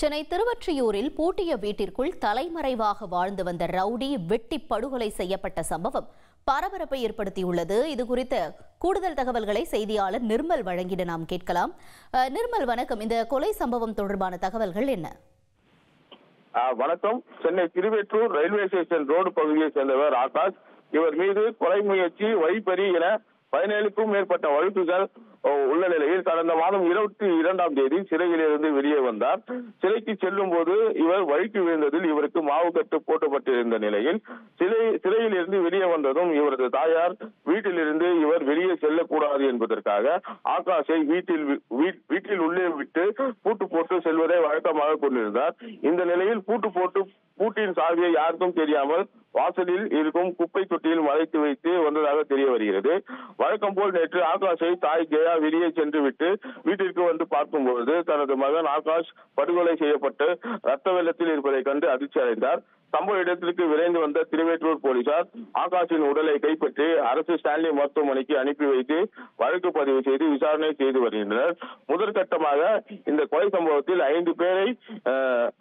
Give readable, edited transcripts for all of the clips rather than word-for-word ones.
சென்னை திருவொற்றியூரில் பூட்டிய வீட்டிற்குள் தலைமறைவாக வாழ்ந்து வந்த ரவுடி வெட்டி படுகொலை செய்யப்பட்ட சம்பவம் பரபரப்பை ஏற்படுத்தியுள்ளது. இதுகுறித்த கூடுதல் தகவல்களை செய்தியாளர் நிர்மல் வழங்கிட நாம் கேட்கலாம். நிர்மல், வணக்கம். இந்த கொலை சம்பவம் தொடர்பான தகவல்கள் என்ன? வணக்கம். Chennai Thiruvottiyur railway station road பகுதியை சேர்ந்தவர் ஆகாஷ். இவர் மீது கொலை முயற்சி, வழிப்பறி என 17க்கும் மேற்பட்ட வழக்குகள் உள்ள நிலையில் கடந்த மாதம் 22ஆம் தேதி சிறையில் இருந்து வெளியே வந்தார். சிறைக்கு செல்லும் போது இவர் வழிக்கு விழுந்ததில் இவருக்கு மாவு கட்டு போட்டப்பட்டிருந்த நிலையில் சிறையில் இருந்து வெளியே வந்ததும் இவரது தாயார் வீட்டிலிருந்து இவர் வெளியே செல்லக்கூடாது என்பதற்காக ஆகாஷை வீட்டில் உள்ளே விட்டு பூட்டு போட்டு செல்வதை வழக்கமாக கொண்டிருந்தார். இந்த நிலையில் பூட்டின் சாவியை யாருக்கும் தெரியாமல் வாசலில் இருக்கும் குப்பை தொட்டியில் மறைத்து வைத்து வந்ததாக தெரிய வருகிறது. வழக்கம் போல் நேற்று ஆகாஷை தாய் ஜெயா வெளியே சென்று விட்டு வீட்டிற்கு வந்து பார்க்கும்போது தனது மகன் ஆகாஷ் படுகொலை செய்யப்பட்டு ரத்த வெள்ளத்தில் இருப்பதை கண்டு அதிர்ச்சி அடைந்தார். சம்பவ இடத்திற்கு விரைந்து வந்த திருவொற்றியூர் போலீசார் ஆகாஷின் உடலை கைப்பற்றி அரசு ஸ்டான்லி மருத்துவமனைக்கு அனுப்பி வைத்து வழக்கு பதிவு செய்து விசாரணை செய்து வருகின்றனர். முதற்கட்டமாக இந்த கொலை சம்பவத்தில் 5 பேரை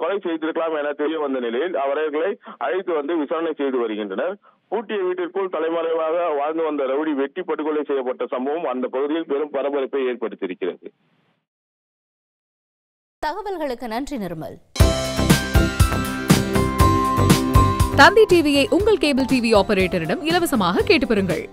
கொலை செய்திருக்கலாம் என தெரிய வந்த நிலையில் அவர்களை அழைத்து வந்து விசாரணை செய்து வருகின்றனர். பூட்டிய வீட்டிற்குள் தலைமறைவாக வாழ்ந்து வந்த ரவுடி வெட்டி படுகொலை செய்யப்பட்ட சம்பவம் அந்த பகுதியில் பெரும் பரபரப்பை ஏற்படுத்தியிருக்கிறது. தகவல்களுக்கு நன்றி நிர்மல். தந்தி டிவியை உங்கள் கேபிள் டிவி ஆபரேட்டரிடம் இலவசமாக கேட்டு பெறுங்கள்.